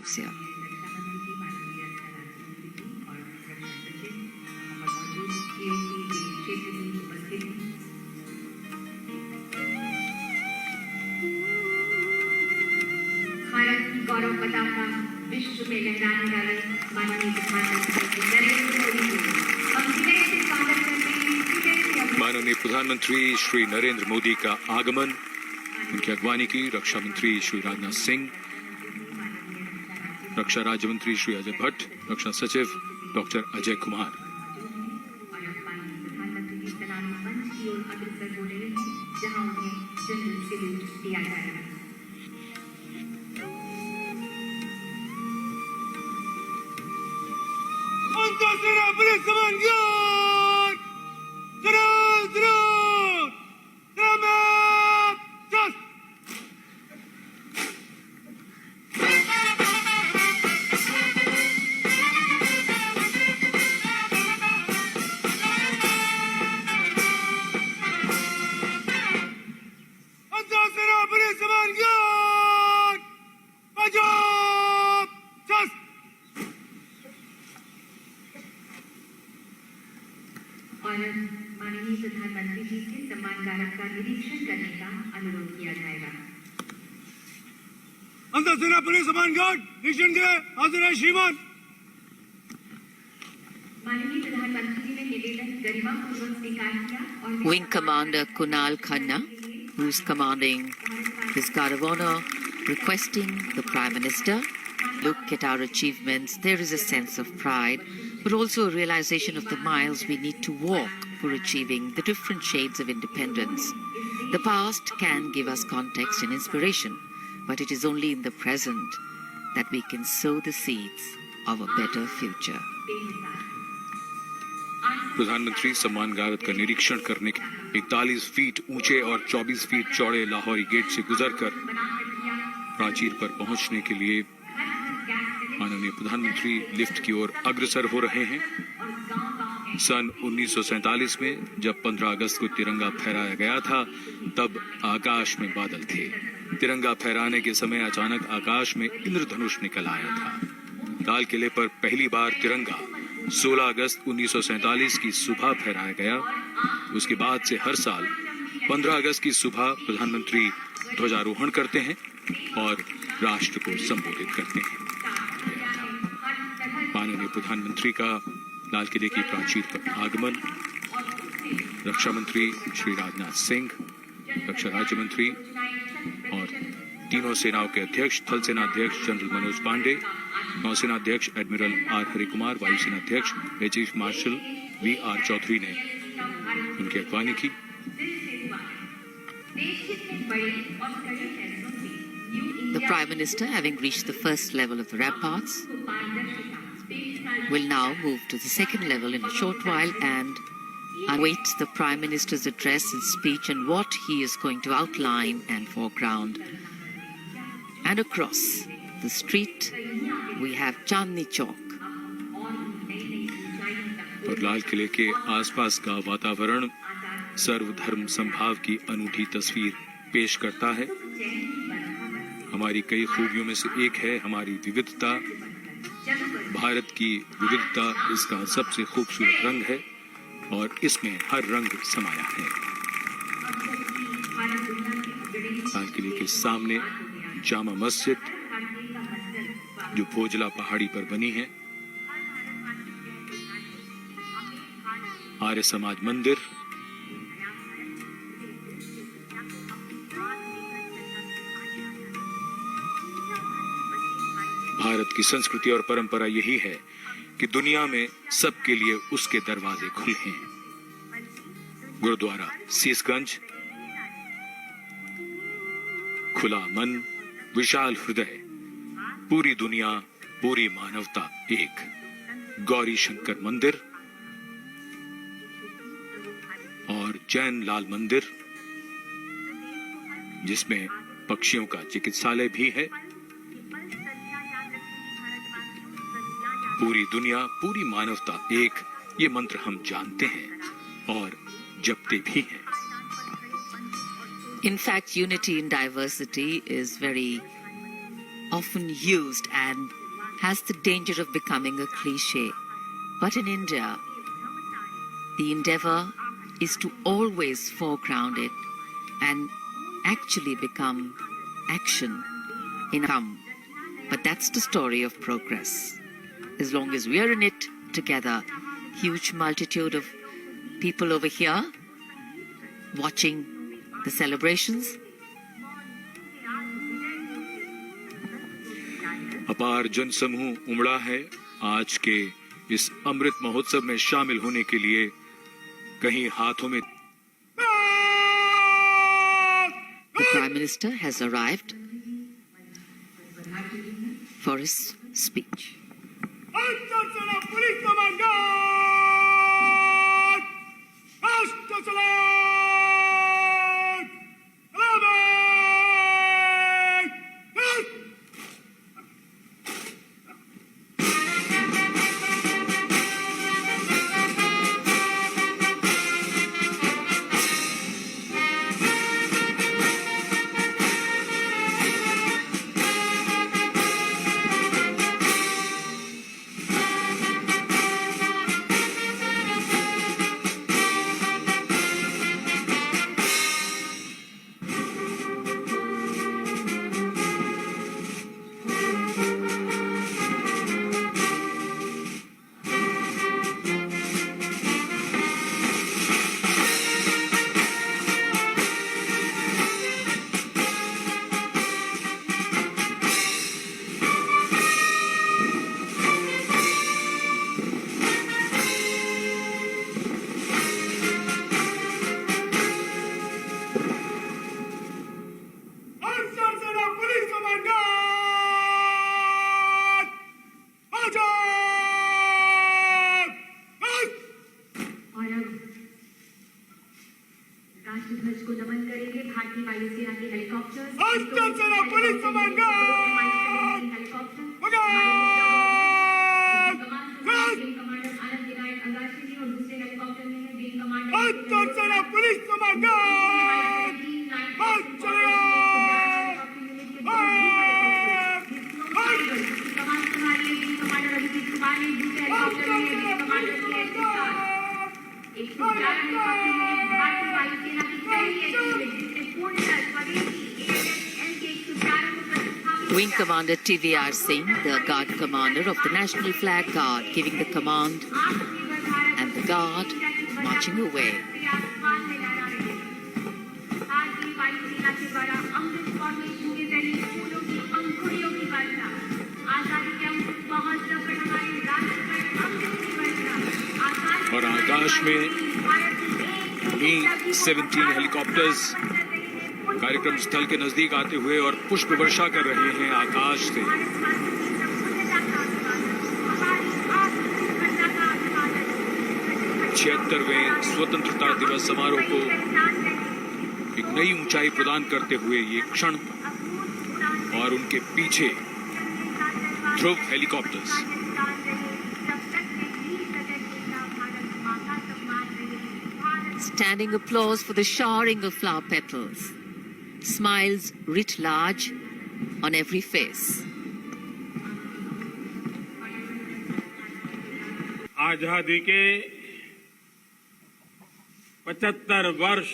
here. Bharat की गौरव पताका विश्व में लहराने वाले माननीय प्रधानमंत्री नरेंद्र मोदी जी हम विनय से स्वागत करते हैं। माननीय प्रधानमंत्री श्री नरेंद्र मोदी का आगमन, उनकी अगवानी की रक्षा मंत्री श्री राजनाथ सिंह, रक्षा राज्य मंत्री श्री अजय भट्ट, रक्षा सचिव डॉक्टर अजय कुमार। प्रधानमंत्री जी सलामी मंच की ओर अग्रसर हो रहे हैं, जहां उन्हें जनरल सैल्यूट दिया जाएगा। अंतर्सेना पुलिस कमान ज्ञान जरूर अंतर्सेना पुलिस कमान ज्ञान पंजाब जस्ट और माननीय प्रधानमंत्री जी से सम्मान कारक का निरीक्षण करने का अनुरोध किया जाएगा। अंतर्सेना पुलिस कमान गार्ड निरीक्षण के लिए हाजिर है श्रीमान। माननीय प्रधानमंत्री जी ने निवेदन गरिमापूर्वक स्वीकार किया और Wing Commander Kunal Khanna, who is commanding this guard of honor, requesting the Prime Minister, look at our achievements. There is a sense of pride, but also a realization of the miles we need to walk for achieving the different shades of independence. The past can give us context and inspiration, but it is only in the present that we can sow the seeds of a better future. प्रधानमंत्री सम्मान गारद का निरीक्षण करने के 41 feet ऊंचे और 24 feet चौड़े Lahori gate से गुजरकर प्राचीर पर पहुंचने के लिए माननीय प्रधानमंत्री लिफ्ट की ओर अग्रसर हो रहे हैं। सन 1947 में जब 15 अगस्त को तिरंगा फहराया गया था, तब आकाश में बादल थे। तिरंगा फहराने के समय अचानक आकाश में इंद्रधनुष निकल आया था। लाल किले पर पहली बार तिरंगा 16 अगस्त 1947 की सुबह फहराया गया। उसके बाद से हर साल 15 अगस्त की सुबह प्रधानमंत्री ध्वजारोहण करते हैं और राष्ट्र को संबोधित करते हैं। माननीय प्रधानमंत्री का लाल किले की प्राचीर पर आगमन, रक्षा मंत्री श्री राजनाथ सिंह, रक्षा राज्य मंत्री और तीनों सेनाओं के अध्यक्ष, थल सेना अध्यक्ष जनरल मनोज पांडे, नौसेना अध्यक्ष एडमिरल आर हरिकुमार, वायुसेना अध्यक्ष air chief marshal V R Chaudhari ने उनकी अगवानी की। The Prime Minister, having reached the first level of the ramparts, will now move to the second level in a short while and await the Prime Minister's address and speech and what he is going to outline and foreground. And across the street, we have Chandni Chowk. और लाल किले के आसपास का वातावरण सर्वधर्म संभाव की अनूठी तस्वीर पेश करता है। हमारी कई खूबियों में से एक है हमारी विविधता। भारत की विविधता इसका सबसे खूबसूरत रंग है और इसमें हर रंग समाया है। लाल किले के सामने जामा मस्जिद, जो भोजला पहाड़ी पर बनी है, आर्य समाज मंदिर, भारत की संस्कृति और परंपरा यही है कि दुनिया में सबके लिए उसके दरवाजे खुले हैं। गुरुद्वारा सीसगंज, खुला मन, विशाल हृदय, पूरी दुनिया, पूरी मानवता एक। गौरी शंकर मंदिर और जैन लाल मंदिर, जिसमें पक्षियों का चिकित्सालय भी है। पूरी दुनिया, पूरी मानवता एक, ये मंत्र हम जानते हैं और जपते भी हैं। In fact, unity in diversity is very often used and has the danger of becoming a cliche. But in India, the endeavor is to always foreground it and actually become action in come. But that's the story of progress. As long as we are in it together, huge multitude of people over here watching the celebrations. अपार जनसमूह उमड़ा है आज के इस अमृत महोत्सव में शामिल होने के लिए। कहीं हाथों में The Prime Minister has arrived for his speech. Police commander राष्ट्र सलाम राष्ट्रध्वज को नमन करेंगे। भारतीय वायुसेना के helicopters police commander helicopter commander Anand Vinayak Agashi और दूसरे हेलीकॉप्टर में है wing commander police commander Wing Commander TVR Singh, the Guard Commander of the National Flag Guard, giving the command, and the Guard marching away. और आकाश में Mi-17 हेलीकॉप्टर्स कार्यक्रम स्थल के नजदीक आते हुए और पुष्प वर्षा कर रहे हैं आकाश से। 76वें स्वतंत्रता दिवस समारोह को एक नई ऊंचाई प्रदान करते हुए ये क्षण और उनके पीछे ध्रुव helicopters. Standing applause for the showering of flower petals. Smiles writ large on every face. आजादी के 75 वर्ष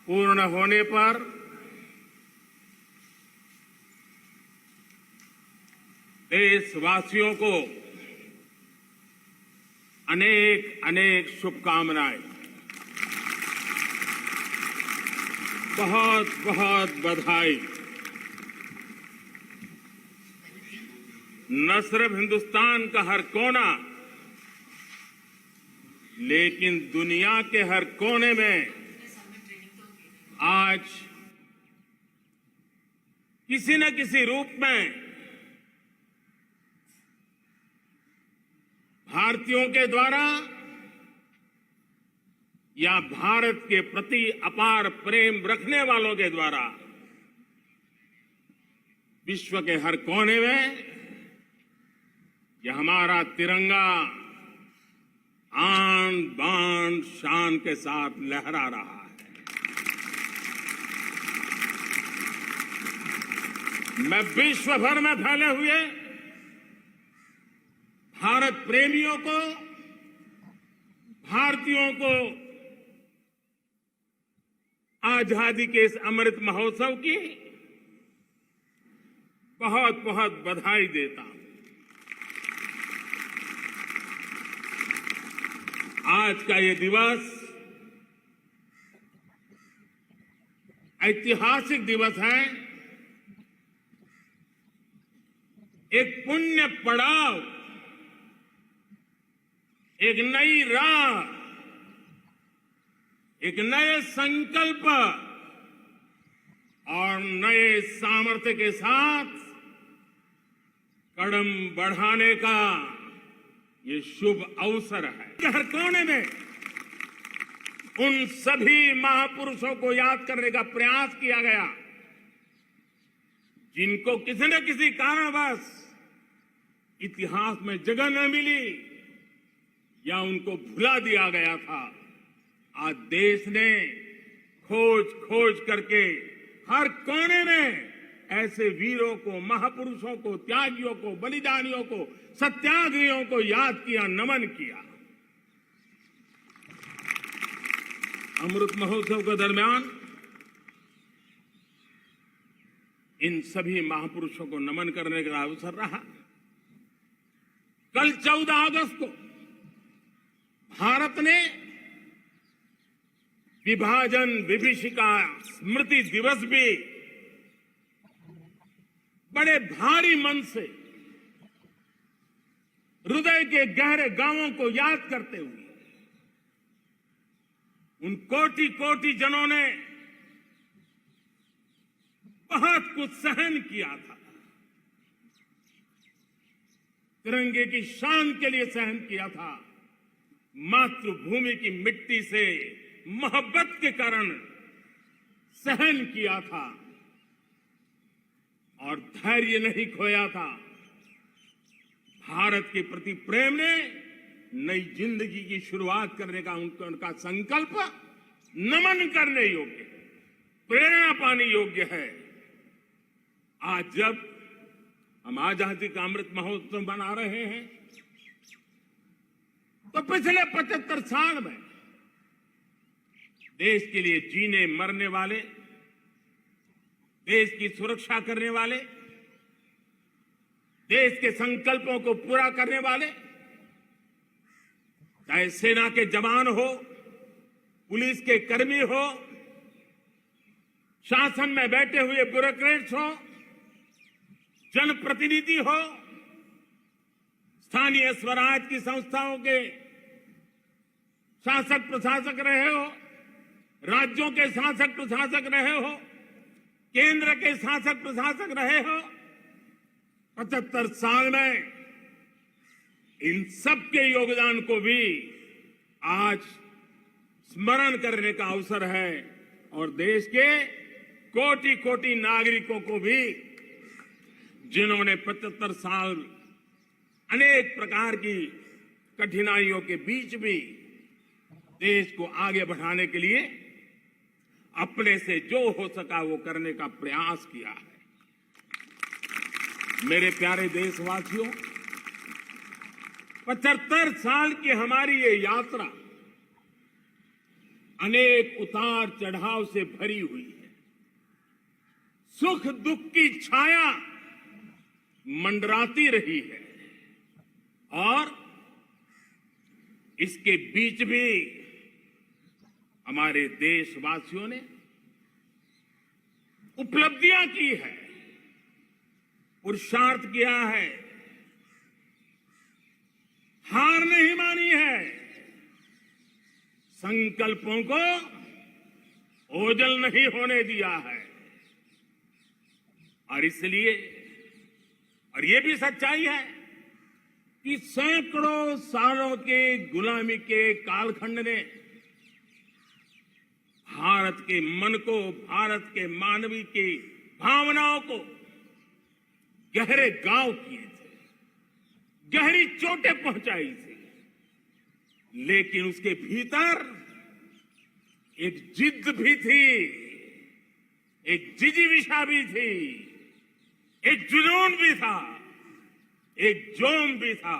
पूर्ण होने पर देशवासियों को अनेक अनेक शुभकामनाएं, बहुत बहुत बधाई। न सिर्फ हिंदुस्तान का हर कोना, लेकिन दुनिया के हर कोने में आज किसी न किसी रूप में भारतीयों के द्वारा या भारत के प्रति अपार प्रेम रखने वालों के द्वारा विश्व के हर कोने में यह हमारा तिरंगा आन बान शान के साथ लहरा रहा है। मैं विश्व भर में फैले हुए भारत प्रेमियों को, भारतीयों को आजादी के इस अमृत महोत्सव की बहुत बहुत बधाई देता हूं। आज का ये दिवस ऐतिहासिक दिवस है। एक पुण्य पड़ाव, एक नई राह, एक नए संकल्प और नए सामर्थ्य के साथ कदम बढ़ाने का ये शुभ अवसर है। हर कोने में उन सभी महापुरुषों को याद करने का प्रयास किया गया जिनको किसी न किसी कारणवश इतिहास में जगह न मिली या उनको भुला दिया गया था। आज देश ने खोज करके हर कोने में ऐसे वीरों को, महापुरुषों को, त्यागियों को, बलिदानियों को, सत्याग्रहियों को याद किया, नमन किया। अमृत महोत्सव के दरमियान इन सभी महापुरुषों को नमन करने का अवसर रहा। कल 14 अगस्त को भारत ने विभाजन विभीषिका स्मृति दिवस भी बड़े भारी मन से हृदय के गहरे गांवों को याद करते हुए उन कोटि कोटि जनों ने बहुत कुछ सहन किया था। तिरंगे की शान के लिए सहन किया था। मातृभूमि की मिट्टी से मोहब्बत के कारण सहन किया था और धैर्य नहीं खोया था। भारत के प्रति प्रेम ने नई जिंदगी की शुरुआत करने का उनका संकल्प नमन करने योग्य, प्रेरणा पाने योग्य है। आज जब हम आजादी का अमृत महोत्सव मना रहे हैं तो पिछले 75 साल में देश के लिए जीने मरने वाले, देश की सुरक्षा करने वाले, देश के संकल्पों को पूरा करने वाले, चाहे सेना के जवान हो, पुलिस के कर्मी हो, शासन में बैठे हुए ब्यूरोक्रेट्स हो, जनप्रतिनिधि हो, स्थानीय स्वराज की संस्थाओं के शासक प्रशासक रहे हो, राज्यों के शासक प्रशासक रहे हो, केंद्र के शासक प्रशासक रहे हो, 75 साल में इन सबके योगदान को भी आज स्मरण करने का अवसर है और देश के कोटि कोटि नागरिकों को भी जिन्होंने 75 साल अनेक प्रकार की कठिनाइयों के बीच भी देश को आगे बढ़ाने के लिए अपने से जो हो सका वो करने का प्रयास किया है। मेरे प्यारे देशवासियों, 75 साल की हमारी ये यात्रा अनेक उतार चढ़ाव से भरी हुई है। सुख दुख की छाया मंडराती रही है और इसके बीच भी हमारे देशवासियों ने उपलब्धियां की है, पुरुषार्थ किया है, हार नहीं मानी है, संकल्पों को ओझल नहीं होने दिया है। और इसलिए और ये भी सच्चाई है कि सैकड़ों सालों के गुलामी के कालखंड ने भारत के मन को, भारत के मानवीय की भावनाओं को गहरे घाव किए थे, गहरी चोटें पहुंचाई थी, लेकिन उसके भीतर एक जिद भी थी, एक जिजीविषा भी थी एक जुनून भी था, एक जोम भी था,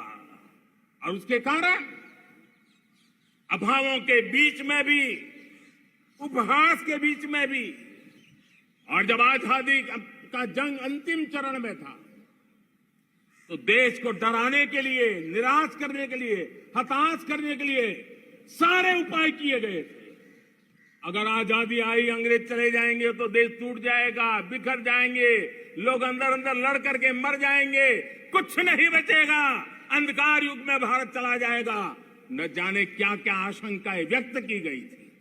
और उसके कारण अभावों के बीच में भी, उपहास के बीच में भी, और जब आजादी का जंग अंतिम चरण में था तो देश को डराने के लिए, निराश करने के लिए, हताश करने के लिए सारे उपाय किए गए थे। अगर आजादी आई, अंग्रेज चले जाएंगे तो देश टूट जाएगा, बिखर जाएंगे, लोग अंदर अंदर लड़ करके मर जाएंगे, कुछ नहीं बचेगा, अंधकार युग में भारत चला जाएगा। न जाने क्या क्या आशंकाएं व्यक्त की गई थी,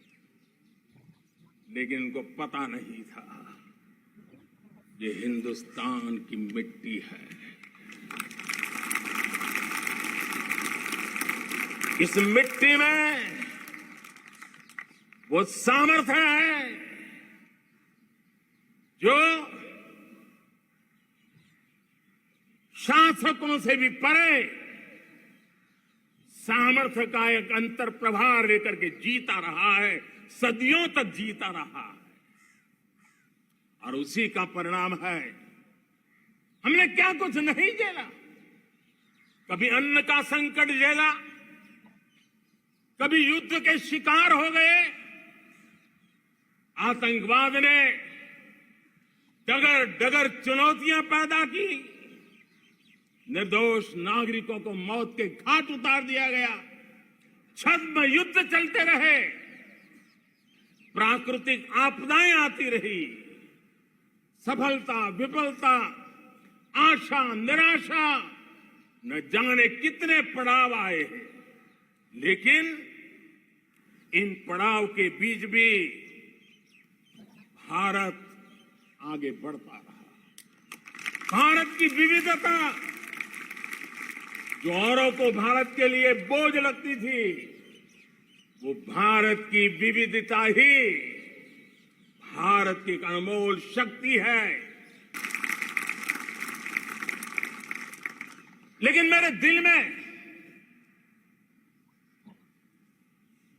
लेकिन उनको पता नहीं था ये हिंदुस्तान की मिट्टी है। इस मिट्टी में वो सामर्थ्य है जो शासकों से भी परे सामर्थ्य का एक अंतर प्रभार लेकर के जीता रहा है, सदियों तक जीता रहा है। और उसी का परिणाम है, हमने क्या कुछ नहीं झेला। कभी अन्न का संकट झेला, कभी युद्ध के शिकार हो गए, आतंकवाद ने डगर डगर चुनौतियां पैदा की, निर्दोष नागरिकों को मौत के घाट उतार दिया गया, छद्म युद्ध चलते रहे, प्राकृतिक आपदाएं आती रही, सफलता विफलता, आशा निराशा, न जाने कितने पड़ाव आए हैं। लेकिन इन पड़ाव के बीच भी भारत आगे बढ़ता रहा। भारत की विविधता, जो औरों को भारत के लिए बोझ लगती थी, वो भारत की विविधता ही भारत की एक अनमोल शक्ति है। लेकिन मेरे दिल में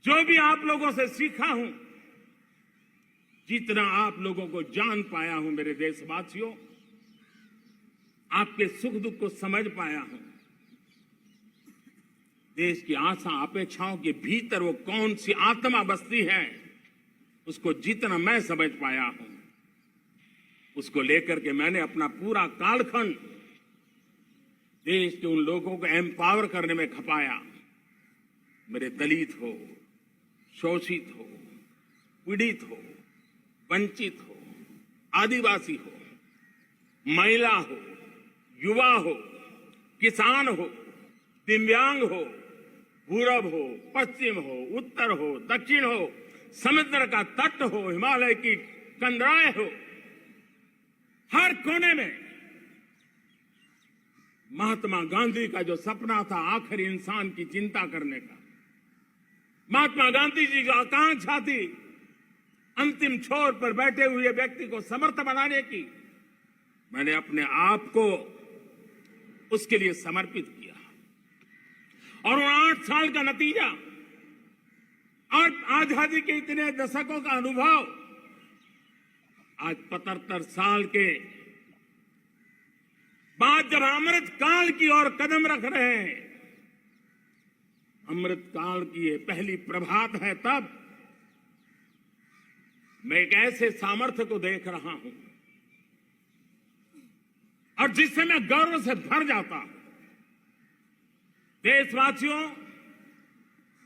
जो भी आप लोगों से सीखा हूं, जितना आप लोगों को जान पाया हूं मेरे देशवासियों, आपके सुख दुख को समझ पाया हूं, देश की आशा अपेक्षाओं के भीतर वो कौन सी आत्मा बसती है, उसको जितना मैं समझ पाया हूं, उसको लेकर के मैंने अपना पूरा कालखंड देश के उन लोगों को एम्पावर करने में खपाया। मेरे दलित हो, शोषित हो, पीड़ित हो, वंचित हो, आदिवासी हो, महिला हो, युवा हो, किसान हो, दिव्यांग हो, पूरब हो, पश्चिम हो, उत्तर हो, दक्षिण हो, समुद्र का तट हो, हिमालय की कंदराएं हो, हर कोने में महात्मा गांधी का जो सपना था आखिरी इंसान की चिंता करने का, महात्मा गांधी जी की आकांक्षा थी अंतिम छोर पर बैठे हुए व्यक्ति को समर्थ बनाने की, मैंने अपने आप को उसके लिए समर्पित किया। और 8 साल का नतीजा और आजादी के इतने दशकों का अनुभव आज 75 साल के बाद जब अमृत काल की ओर कदम रख रहे हैं, अमृत काल की ये पहली प्रभात है, तब मैं एक ऐसे सामर्थ्य को देख रहा हूं और जिससे मैं गर्व से भर जाता हूं। देशवासियों,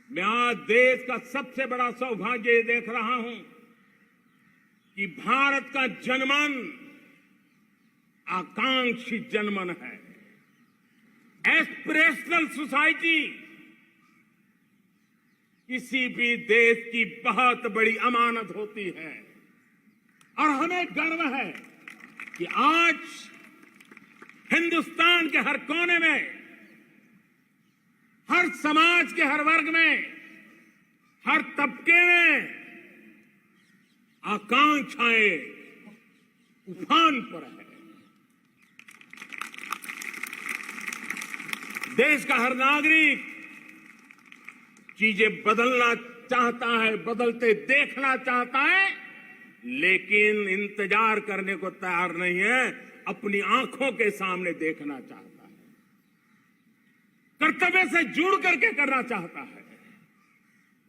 मैं आज देश का सबसे बड़ा सौभाग्य ये देख रहा हूं कि भारत का जनमन आकांक्षी जनमन है। एस्पिरेशनल सोसाइटी किसी भी देश की बहुत बड़ी अमानत होती है और हमें गर्व है कि आज हिंदुस्तान के हर कोने में, हर समाज के हर वर्ग में, हर तबके में आकांक्षाएं उफान पर है। देश का हर नागरिक चीजें बदलना चाहता है, बदलते देखना चाहता है, लेकिन इंतजार करने को तैयार नहीं है। अपनी आंखों के सामने देखना चाहता है, कर्तव्य से जुड़ करके करना चाहता है।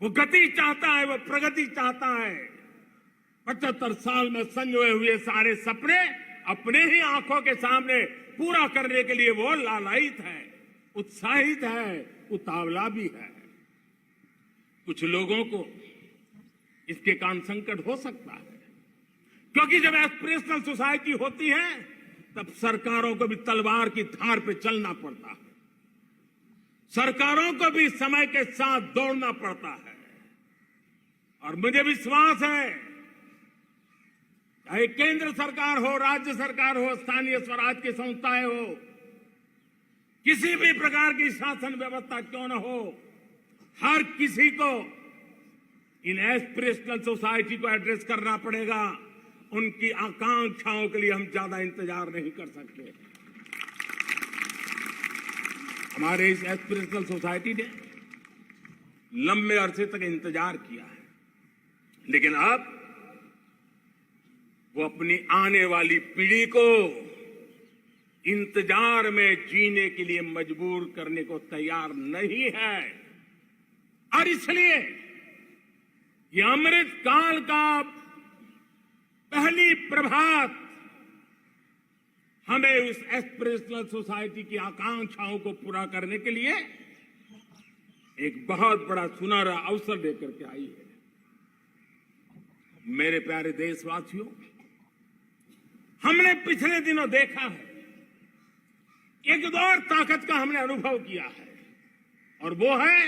वो गति चाहता है, वो प्रगति चाहता है। 75 साल में संजोए हुए सारे सपने अपने ही आंखों के सामने पूरा करने के लिए वो लालायित है, उत्साहित है, उतावला भी है। कुछ लोगों को इसके कारण संकट हो सकता है, क्योंकि जब एस्पिरेशनल सोसाइटी होती है तब सरकारों को भी तलवार की धार पे चलना पड़ता है, सरकारों को भी समय के साथ दौड़ना पड़ता है। और मुझे विश्वास है, चाहे केंद्र सरकार हो, राज्य सरकार हो, स्थानीय स्वराज की संस्थाएं हो, किसी भी प्रकार की शासन व्यवस्था क्यों न हो, हर किसी को इन एस्पिरेशनल सोसाइटी को एड्रेस करना पड़ेगा। उनकी आकांक्षाओं के लिए हम ज्यादा इंतजार नहीं कर सकते। हमारे इस एस्पिरेशनल सोसाइटी ने लंबे अरसे तक इंतजार किया है, लेकिन अब वो अपनी आने वाली पीढ़ी को इंतजार में जीने के लिए मजबूर करने को तैयार नहीं है। और इसलिए ये अमृत काल का पहली प्रभात हमें उस एस्पिरेशनल सोसाइटी की आकांक्षाओं को पूरा करने के लिए एक बहुत बड़ा सुनहरा अवसर देकर के आई है। मेरे प्यारे देशवासियों, हमने पिछले दिनों देखा है, एक और ताकत का हमने अनुभव किया है, और वो है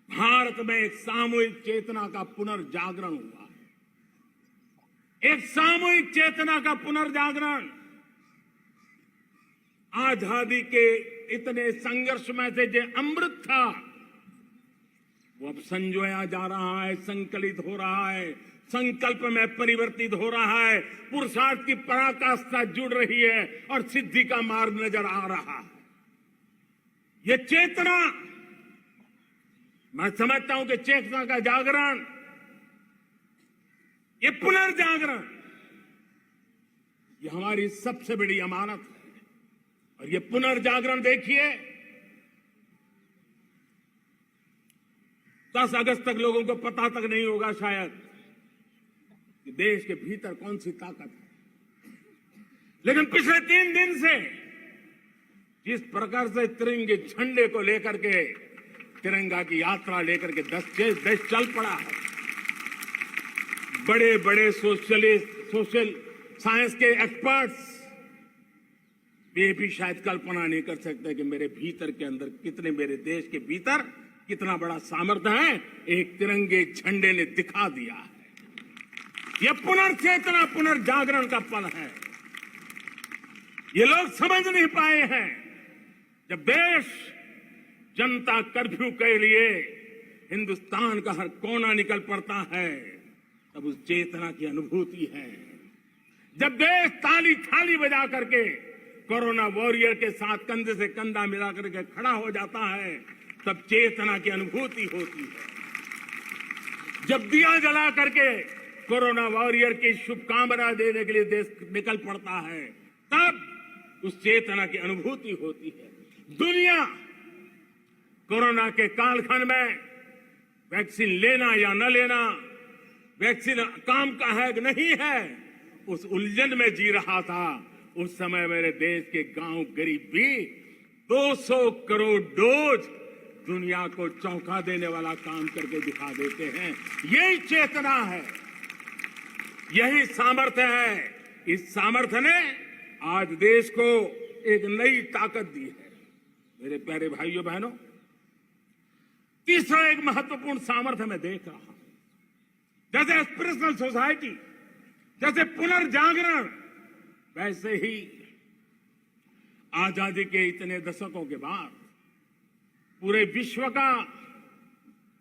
भारत में एक सामूहिक चेतना का पुनर्जागरण हुआ है। एक सामूहिक चेतना का पुनर्जागरण आजादी के इतने संघर्ष में से जो अमृत था वो अब संजोया जा रहा है, संकलित हो रहा है, संकल्प में परिवर्तित हो रहा है, पुरुषार्थ की पराकाष्ठा जुड़ रही है और सिद्धि का मार्ग नजर आ रहा है। ये चेतना, मैं समझता हूं कि चेतना का जागरण, ये पुनर्जागरण, ये हमारी सबसे बड़ी अमानत है। और ये पुनर्जागरण देखिए, 10 अगस्त तक लोगों को पता तक नहीं होगा शायद कि देश के भीतर कौन सी ताकत है, लेकिन पिछले 3 दिन से जिस प्रकार से तिरंगे झंडे को लेकर के, तिरंगा की यात्रा लेकर के देश चल पड़ा है। बड़े बड़े सोशल साइंस के एक्सपर्ट्स ये भी शायद कल्पना नहीं कर सकते कि मेरे भीतर के अंदर कितने, मेरे देश के भीतर कितना बड़ा सामर्थ्य है, एक तिरंगे झंडे ने दिखा दिया है। यह पुनर्चेतना, पुनर्जागरण का पल है। ये लोग समझ नहीं पाए हैं, जब देश जनता कर्फ्यू के लिए हिंदुस्तान का हर कोना निकल पड़ता है, तब उस चेतना की अनुभूति है। जब देश ताली थाली बजा करके कोरोना वॉरियर के साथ कंधे से कंधा मिला करके खड़ा हो जाता है, तब चेतना की अनुभूति होती है। जब दिया जला करके कोरोना वॉरियर की शुभकामना देने के लिए देश निकल पड़ता है, तब उस चेतना की अनुभूति होती है। दुनिया कोरोना के कालखंड में वैक्सीन लेना या न लेना, वैक्सीन काम का है कि नहीं है, उस उलझन में जी रहा था। उस समय मेरे देश के गांव गरीब भी 200 करोड़ डोज दुनिया को चौंका देने वाला काम करके दिखा देते हैं। यही चेतना है, यही सामर्थ्य है। इस सामर्थ्य ने आज देश को एक नई ताकत दी है। मेरे प्यारे भाइयों बहनों, तीसरा एक महत्वपूर्ण सामर्थ्य मैं देख रहा हूं, जैसे एस्पिरेशनल सोसाइटी, जैसे पुनर्जागरण, वैसे ही आजादी के इतने दशकों के बाद पूरे विश्व का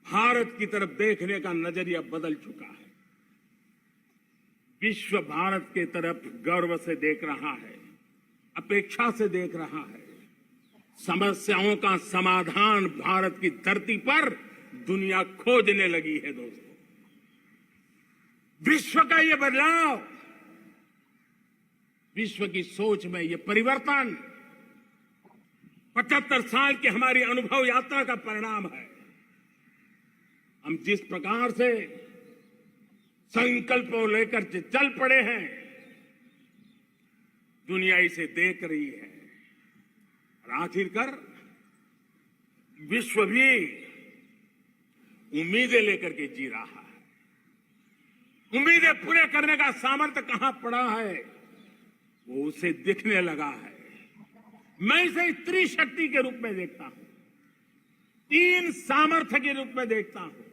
भारत की तरफ देखने का नजरिया बदल चुका है। विश्व भारत के तरफ गर्व से देख रहा है, अपेक्षा से देख रहा है। समस्याओं का समाधान भारत की धरती पर दुनिया खोजने लगी है। दोस्तों, विश्व का ये बदलाव विश्व की सोच में ये परिवर्तन 75 साल की हमारी अनुभव यात्रा का परिणाम है। हम जिस प्रकार से संकल्पों लेकर चल पड़े हैं, दुनिया इसे देख रही है और आखिरकार विश्व भी उम्मीदें लेकर के जी रहा है। उम्मीदें पूरे करने का सामर्थ्य कहां पड़ा है, वो उसे दिखने लगा है। मैं इसे त्रिशक्ति के रूप में देखता हूं, 3 सामर्थ्य के रूप में देखता हूं।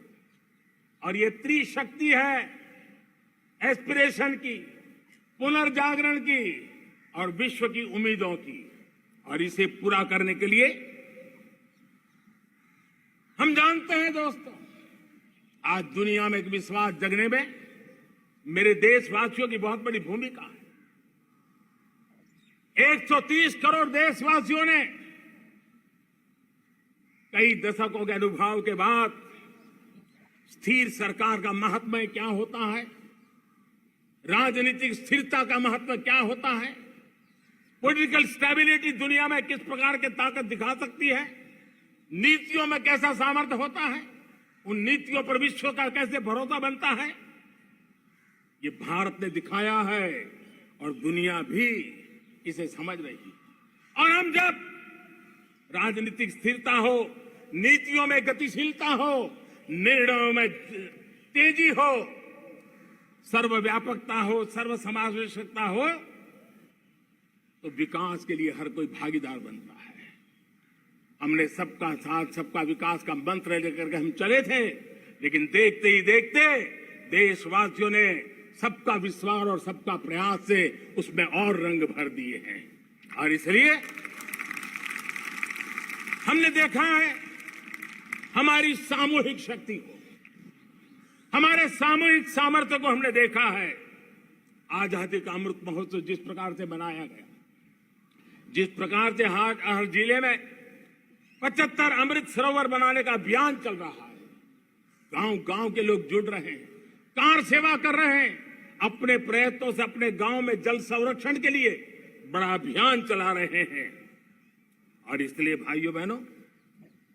और ये त्रिशक्ति है एस्पिरेशन की, पुनर्जागरण की और विश्व की उम्मीदों की। और इसे पूरा करने के लिए हम जानते हैं दोस्तों, आज दुनिया में एक विश्वास जगने में मेरे देशवासियों की बहुत बड़ी भूमिका है। 130 करोड़ देशवासियों ने कई दशकों के अनुभव के बाद स्थिर सरकार का महत्व क्या होता है, राजनीतिक स्थिरता का महत्व क्या होता है, पॉलिटिकल स्टेबिलिटी दुनिया में किस प्रकार की ताकत दिखा सकती है, नीतियों में कैसा सामर्थ्य होता है, उन नीतियों पर विश्व का कैसे भरोसा बनता है, ये भारत ने दिखाया है और दुनिया भी इसे समझ रही है। और हम जब राजनीतिक स्थिरता हो, नीतियों में गतिशीलता हो, निर्णयों में तेजी हो, सर्वव्यापकता हो, सर्वसमावेशकता हो, तो विकास के लिए हर कोई भागीदार बनता है। हमने सबका साथ सबका विकास का मंत्र लेकर के हम चले थे, लेकिन देखते ही देखते देशवासियों ने सबका विश्वास और सबका प्रयास से उसमें और रंग भर दिए हैं। और इसलिए हमने देखा है हमारी सामूहिक शक्ति को, हमारे सामूहिक सामर्थ्य को हमने देखा है। आजादी का अमृत महोत्सव जिस प्रकार से मनाया गया, जिस प्रकार से हर जिले में 75 अमृत सरोवर बनाने का अभियान चल रहा है, गांव गांव के लोग जुड़ रहे हैं, कार सेवा कर रहे हैं, अपने प्रयत्नों से अपने गांव में जल संरक्षण के लिए बड़ा अभियान चला रहे हैं। और इसलिए भाइयों बहनों,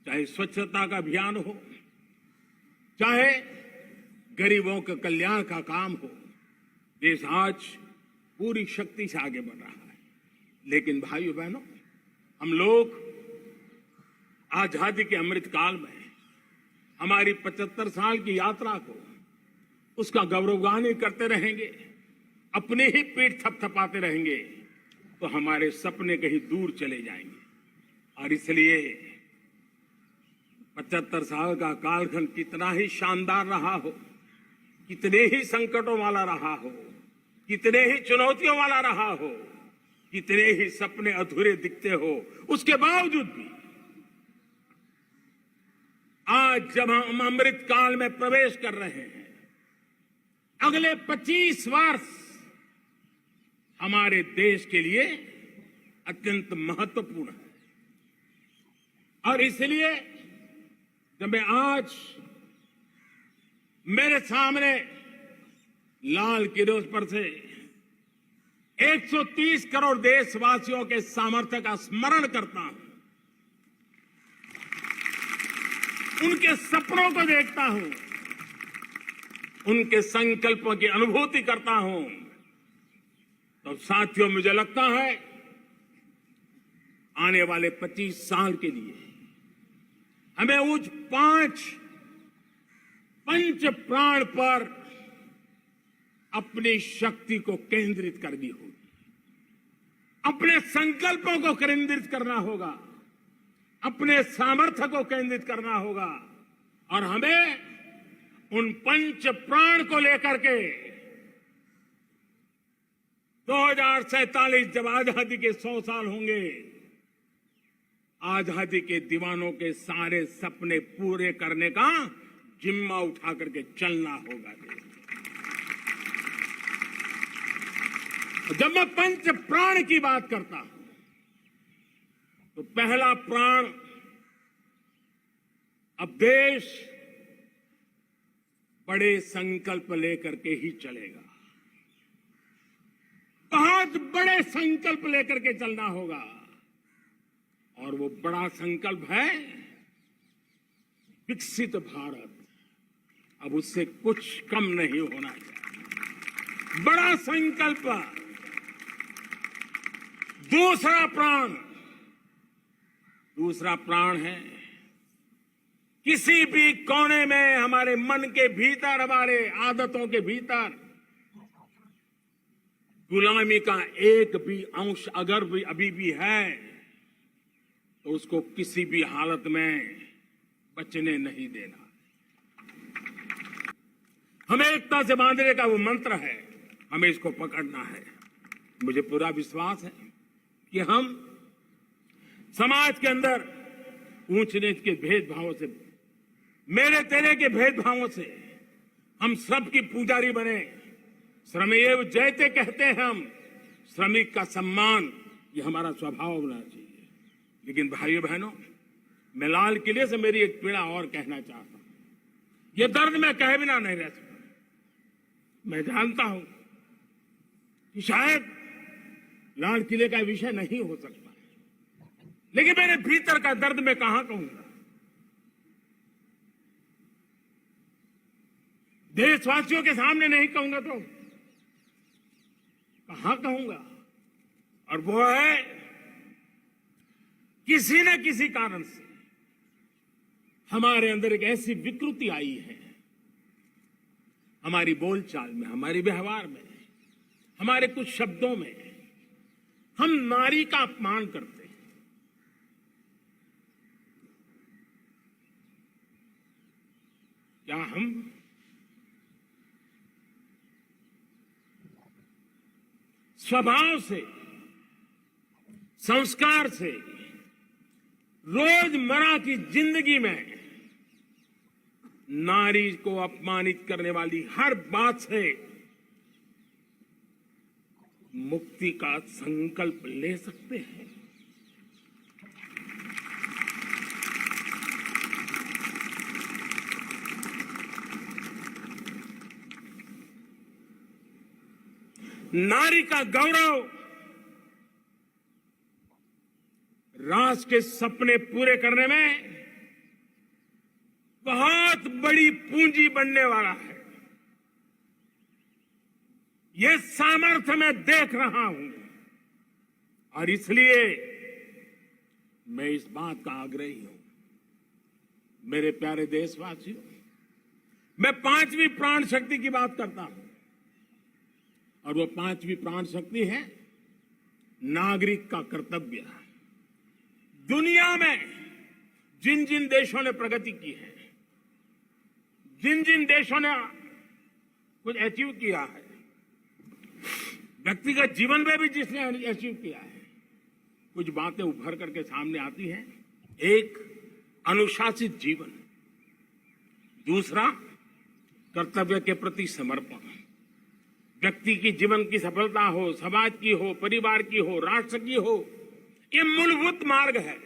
चाहे स्वच्छता का अभियान हो, चाहे गरीबों के कल्याण का काम हो, देश आज पूरी शक्ति से आगे बढ़ रहा है। लेकिन भाइयों बहनों, हम लोग आजादी के अमृत काल में हमारी 75 साल की यात्रा को, उसका गौरवगान करते रहेंगे, अपने ही पीठ थपथपाते रहेंगे, तो हमारे सपने कहीं दूर चले जाएंगे। और इसलिए 75 साल का कालखंड कितना ही शानदार रहा हो, कितने ही संकटों वाला रहा हो, कितने ही चुनौतियों वाला रहा हो, कितने ही सपने अधूरे दिखते हो, उसके बावजूद भी आज जब हम अमृत काल में प्रवेश कर रहे हैं, अगले 25 वर्ष हमारे देश के लिए अत्यंत महत्वपूर्ण है। और इसलिए जब मैं आज मेरे सामने लाल किले पर से 130 करोड़ देशवासियों के सामर्थ्य का स्मरण करता हूं, उनके सपनों को देखता हूं, उनके संकल्पों की अनुभूति करता हूं, तो साथियों मुझे लगता है आने वाले 25 साल के लिए हमें उस 5 पंच प्राण पर अपनी शक्ति को केंद्रित करनी होगी, अपने संकल्पों को केंद्रित करना होगा, अपने सामर्थ्य को केंद्रित करना होगा। और हमें उन पंच प्राण को लेकर के 2047 जब आजादी के 100 साल होंगे, आजादी के दीवानों के सारे सपने पूरे करने का जिम्मा उठा करके चलना होगा। जब मैं पंच प्राण की बात करता हूं, तो पहला प्राण, अब देश बड़े संकल्प लेकर के ही चलेगा। बहुत बड़े संकल्प लेकर के चलना होगा और वो बड़ा संकल्प है विकसित भारत। अब उससे कुछ कम नहीं होना चाहिए। बड़ा संकल्प। दूसरा प्राण है किसी भी कोने में हमारे मन के भीतर, हमारे आदतों के भीतर गुलामी का एक भी अंश अगर भी अभी भी है तो उसको किसी भी हालत में बचने नहीं देना। हमें एकता से बांधने का वो मंत्र है, हमें इसको पकड़ना है। मुझे पूरा विश्वास है कि हम समाज के अंदर ऊंच नीच के भेदभावों से, मेरे तेरे के भेदभावों से हम सब की पुजारी बने। श्रमेव जयते कहते हैं हम, श्रमिक का सम्मान, ये हमारा स्वभाव होना चाहिए। लेकिन भाइयों बहनों, मैं लाल किले से मेरी एक पीड़ा और कहना चाहता हूं। ये दर्द मैं कहे बिना नहीं रह सकता। मैं जानता हूं कि शायद लाल किले का विषय नहीं हो सकता, लेकिन मेरे भीतर का दर्द मैं कहां कहूंगा। देशवासियों के सामने नहीं कहूंगा तो कहां कहूंगा। और वो है किसी न किसी कारण से हमारे अंदर एक ऐसी विकृति आई है, हमारी बोलचाल में, हमारे व्यवहार में, हमारे कुछ शब्दों में हम नारी का अपमान करते हैं। क्या हम स्वभाव से, संस्कार से, रोजमर्रा की जिंदगी में नारी को अपमानित करने वाली हर बात से मुक्ति का संकल्प ले सकते हैं? नारी का गौरव राष्ट्र के सपने पूरे करने में बहुत बड़ी पूंजी बनने वाला है। ये सामर्थ्य मैं देख रहा हूं और इसलिए मैं इस बात का आग्रही हूं। मेरे प्यारे देशवासियों, मैं 5वीं प्राण शक्ति की बात करता हूं और वो 5वीं प्राण शक्ति है नागरिक का कर्तव्य। दुनिया में जिन जिन देशों ने प्रगति की है, जिन जिन देशों ने कुछ अचीव किया है, व्यक्तिगत जीवन में भी जिसने अचीव किया है, कुछ बातें उभर करके सामने आती हैं। एक, अनुशासित जीवन। दूसरा, कर्तव्य के प्रति समर्पण। व्यक्ति की जीवन की सफलता हो, समाज की हो, परिवार की हो, राष्ट्र की हो, ये मूलभूत मार्ग है,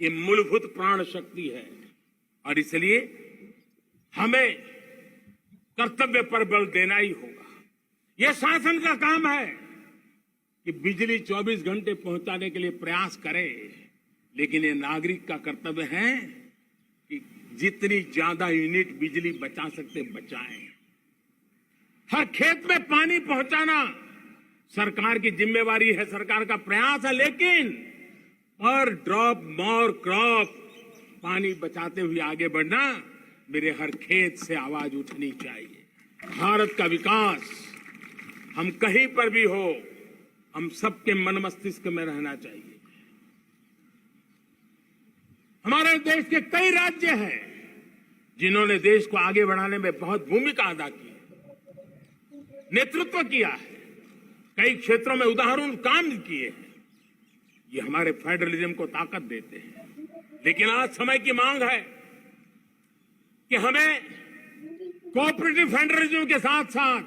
ये मूलभूत प्राण शक्ति है। और इसलिए हमें कर्तव्य पर बल देना ही होगा। यह शासन का काम है कि बिजली 24 घंटे पहुंचाने के लिए प्रयास करे, लेकिन ये नागरिक का कर्तव्य है कि जितनी ज्यादा यूनिट बिजली बचा सकते बचाएं। हर खेत में पानी पहुंचाना सरकार की जिम्मेवारी है, सरकार का प्रयास है, लेकिन पर ड्रॉप मोर क्रॉप, पानी बचाते हुए आगे बढ़ना, मेरे हर खेत से आवाज उठनी चाहिए। भारत का विकास हम कहीं पर भी हो, हम सबके मन मस्तिष्क में रहना चाहिए। हमारे देश के कई राज्य हैं जिन्होंने देश को आगे बढ़ाने में बहुत भूमिका अदा की है, नेतृत्व किया है, कई क्षेत्रों में उदाहरण काम किए हैं। ये हमारे फेडरलिज्म को ताकत देते हैं। लेकिन आज समय की मांग है कि हमें कोऑपरेटिव फेडरलिज्म के साथ साथ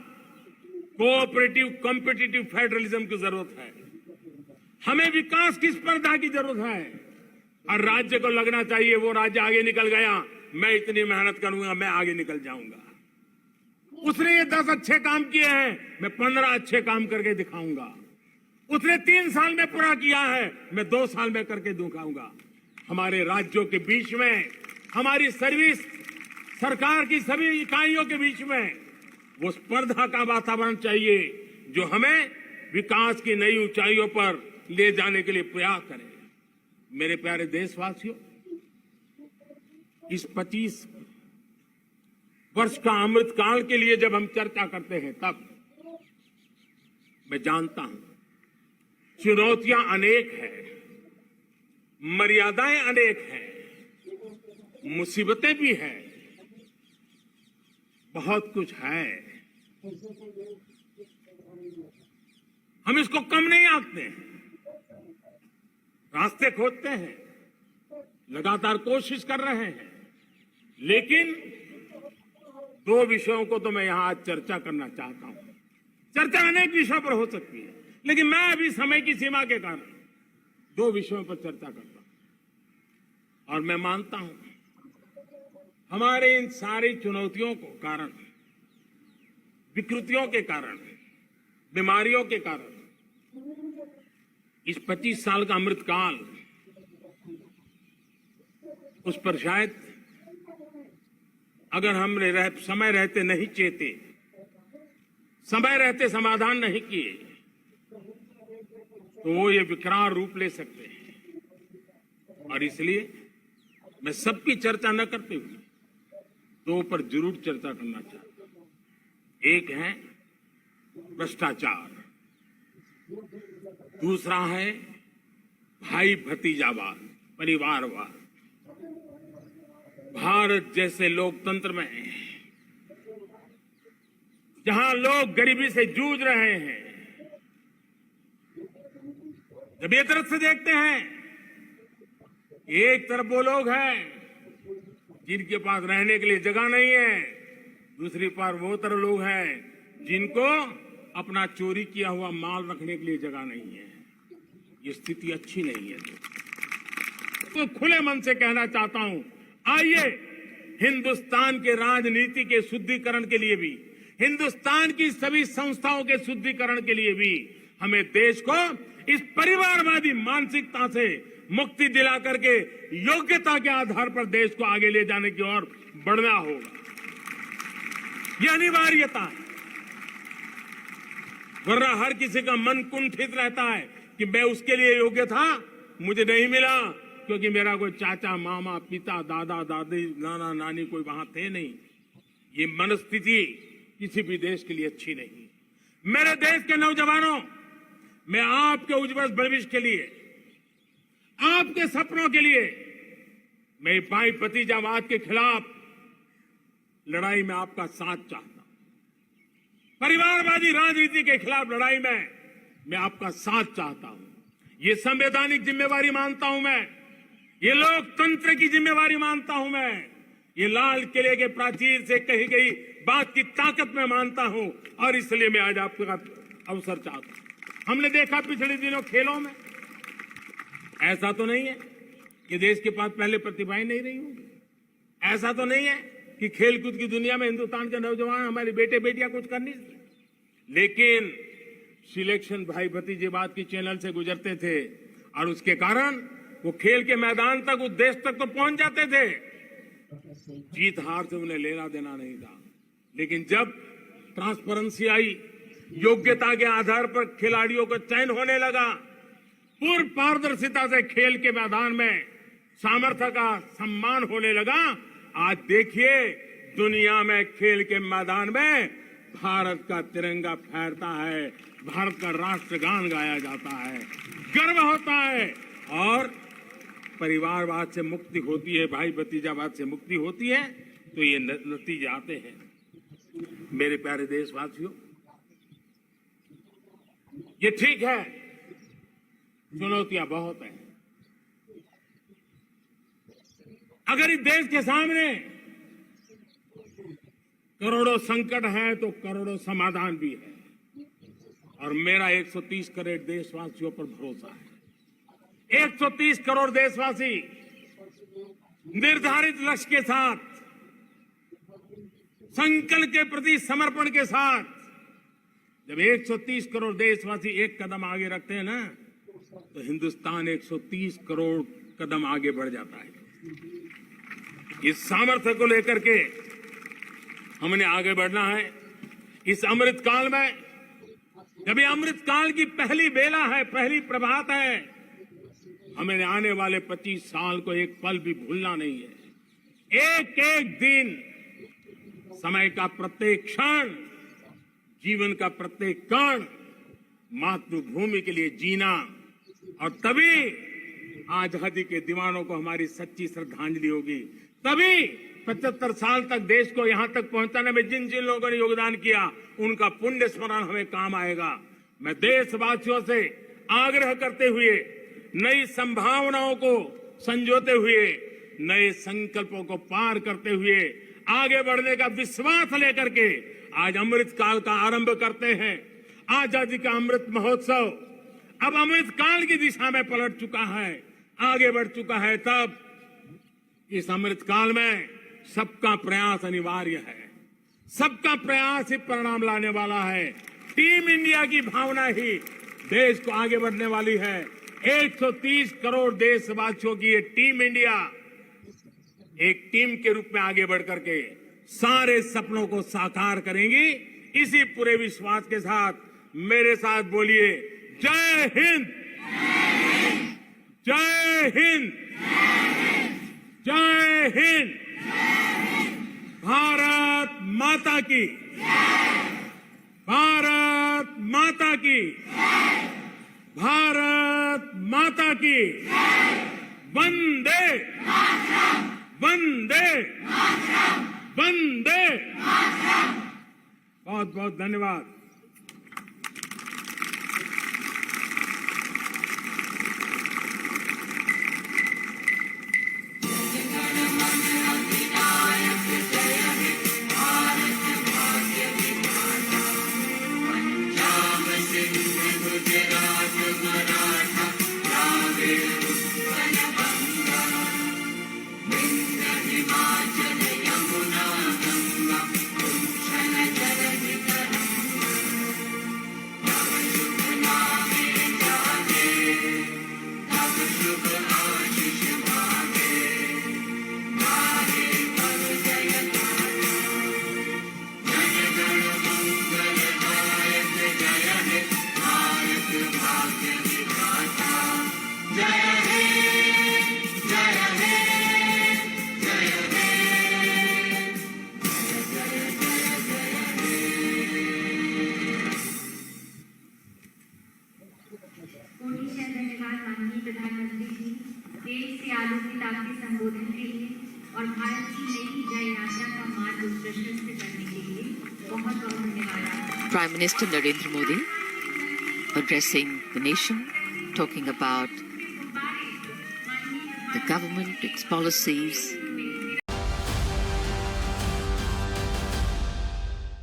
कोऑपरेटिव कॉम्पिटिटिव फेडरलिज्म की जरूरत है। हमें विकास की स्पर्धा की जरूरत है। हर राज्य को लगना चाहिए वो राज्य आगे निकल गया, मैं इतनी मेहनत करूंगा, मैं आगे निकल जाऊंगा। उसने ये 10 अच्छे काम किए हैं, मैं 15 अच्छे काम करके दिखाऊंगा। उसने 3 साल में पूरा किया है, मैं 2 साल में करके दिखाऊंगा। हमारे राज्यों के बीच में, हमारी सर्विस सरकार की सभी इकाइयों के बीच में वो स्पर्धा का वातावरण चाहिए जो हमें विकास की नई ऊंचाइयों पर ले जाने के लिए प्रयास करे। मेरे प्यारे देशवासियों, इस 25 वर्ष का अमृत काल के लिए जब हम चर्चा करते हैं, तब मैं जानता हूं चुनौतियां अनेक हैं, मर्यादाएं अनेक हैं, मुसीबतें भी हैं, बहुत कुछ है। हम इसको कम नहीं आंकते हैं, रास्ते खोजते हैं, लगातार कोशिश कर रहे हैं, लेकिन 2 विषयों को तो मैं यहां आज चर्चा करना चाहता हूं। चर्चा अनेक विषयों पर हो सकती है, लेकिन मैं अभी समय की सीमा के कारण 2 विषयों पर चर्चा करता हूं। और मैं मानता हूं हमारे इन सारी चुनौतियों को कारण, विकृतियों के कारण, बीमारियों के कारण, इस 25 साल का अमृतकाल, उस पर शायद अगर हमने समय रहते नहीं चेते, समय रहते समाधान नहीं किए, तो वो ये विकराल रूप ले सकते हैं। और इसलिए मैं सबकी चर्चा न करते हुए 2 पर जरूर चर्चा करना चाहता हूं। एक है भ्रष्टाचार, दूसरा है भाई भतीजावाद, परिवारवाद। भारत जैसे लोकतंत्र में जहां लोग गरीबी से जूझ रहे हैं, जब ये तरफ से देखते हैं, एक तरफ वो लोग हैं जिनके पास रहने के लिए जगह नहीं है, दूसरी पार वो तरह लोग हैं जिनको अपना चोरी किया हुआ माल रखने के लिए जगह नहीं है। ये स्थिति अच्छी नहीं है। तो खुले मन से कहना चाहता हूं, आइए हिंदुस्तान के राजनीति के शुद्धिकरण के लिए भी, हिंदुस्तान की सभी संस्थाओं के शुद्धिकरण के लिए भी हमें देश को इस परिवारवादी मानसिकता से मुक्ति दिला करके योग्यता के आधार पर देश को आगे ले जाने की ओर बढ़ना होगा। यह अनिवार्यता है, वरना हर किसी का मन कुंठित रहता है कि मैं उसके लिए योग्य था, मुझे नहीं मिला क्योंकि मेरा कोई चाचा, मामा, पिता, दादा, दादी, नाना, नानी कोई वहां थे नहीं। ये मनस्थिति किसी भी देश के लिए अच्छी नहीं। मेरे देश के नौजवानों, मैं आपके उज्जवल भविष्य के लिए, आपके सपनों के लिए, मैं भाई भतीजावाद के खिलाफ लड़ाई में आपका साथ चाहता हूं। परिवारवादी राजनीति के खिलाफ लड़ाई में मैं आपका साथ चाहता हूं। ये संवैधानिक जिम्मेवारी मानता हूं मैं, ये लोकतंत्र की जिम्मेवारी मानता हूं मैं, ये लाल किले के प्राचीर से कही गई बात की ताकत में मानता हूं। और इसलिए मैं आज आपका अवसर चाहता हूं। हमने देखा पिछले दिनों खेलों में, ऐसा तो नहीं है कि देश के पास पहले प्रतिभाएं नहीं रही होंगी, ऐसा तो नहीं है कि खेलकूद की दुनिया में हिंदुस्तान के नौजवान, हमारे बेटे बेटियां कुछ कर नहीं सकते, लेकिन सिलेक्शन भाई भतीजेवाद की चैनल से गुजरते थे और उसके कारण वो खेल के मैदान तक, उस देश तक तो पहुंच जाते थे। जीत हार से उन्हें लेना देना नहीं था, लेकिन जब ट्रांसपेरेंसी आई, योग्यता के आधार पर खिलाड़ियों का चयन होने लगा, पूर्ण पारदर्शिता से खेल के मैदान में सामर्थ्य का सम्मान होने लगा, आज देखिए दुनिया में खेल के मैदान में भारत का तिरंगा फहरता है, भारत का राष्ट्रगान गाया जाता है, गर्व होता है और परिवारवाद से मुक्ति होती है, भाई भतीजावाद से मुक्ति होती है, तो ये नतीजे आते हैं। मेरे प्यारे देशवासियों, ये ठीक है, चुनौतियां बहुत हैं। अगर इस देश के सामने करोड़ों संकट हैं तो करोड़ों समाधान भी है, और मेरा 130 करोड़ देशवासियों पर भरोसा है। 130 करोड़ देशवासी निर्धारित लक्ष्य के साथ संकल्प के प्रति समर्पण के साथ जब 130 करोड़ देशवासी एक कदम आगे रखते हैं ना, तो हिंदुस्तान 130 करोड़ कदम आगे बढ़ जाता है। इस सामर्थ्य को लेकर के हमने आगे बढ़ना है। इस अमृत काल में, जब ये अमृत काल की पहली बेला है, पहली प्रभात है, हमें आने वाले 25 साल को एक पल भी भूलना नहीं है। एक एक दिन, समय का प्रत्येक क्षण, जीवन का प्रत्येक कण मातृभूमि के लिए जीना, और तभी आजादी के दीवानों को हमारी सच्ची श्रद्धांजलि होगी। तभी 75 साल तक देश को यहां तक पहुंचाने में जिन जिन लोगों ने योगदान किया, उनका पुण्य स्मरण हमें काम आएगा। मैं देशवासियों से आग्रह करते हुए, नई संभावनाओं को संजोते हुए, नए संकल्पों को पार करते हुए, आगे बढ़ने का विश्वास लेकर के आज अमृत काल का आरंभ करते हैं। आजादी का अमृत महोत्सव अब अमृत काल की दिशा में पलट चुका है, आगे बढ़ चुका है। तब इस अमृत काल में सबका प्रयास अनिवार्य है। सबका प्रयास ही परिणाम लाने वाला है। टीम इंडिया की भावना ही देश को आगे बढ़ने वाली है। 130 करोड़ देशवासियों की ये टीम इंडिया एक टीम के रूप में आगे बढ़ करके सारे सपनों को साकार करेंगी। इसी पूरे विश्वास के साथ मेरे साथ बोलिए, जय हिंद, जय हिंद, जय हिंद। भारत माता की, भारत माता की, भारत माता की। वंदे, वंदे, वंदे। बहुत बहुत धन्यवाद। संबोधन के लिए और भारत की नई जय यात्रा का मार्ग प्रशस्त करने के लिए बहुत बहुत धन्यवाद। Prime Minister Narendra Modi addressing the nation, talking about the government, its policies,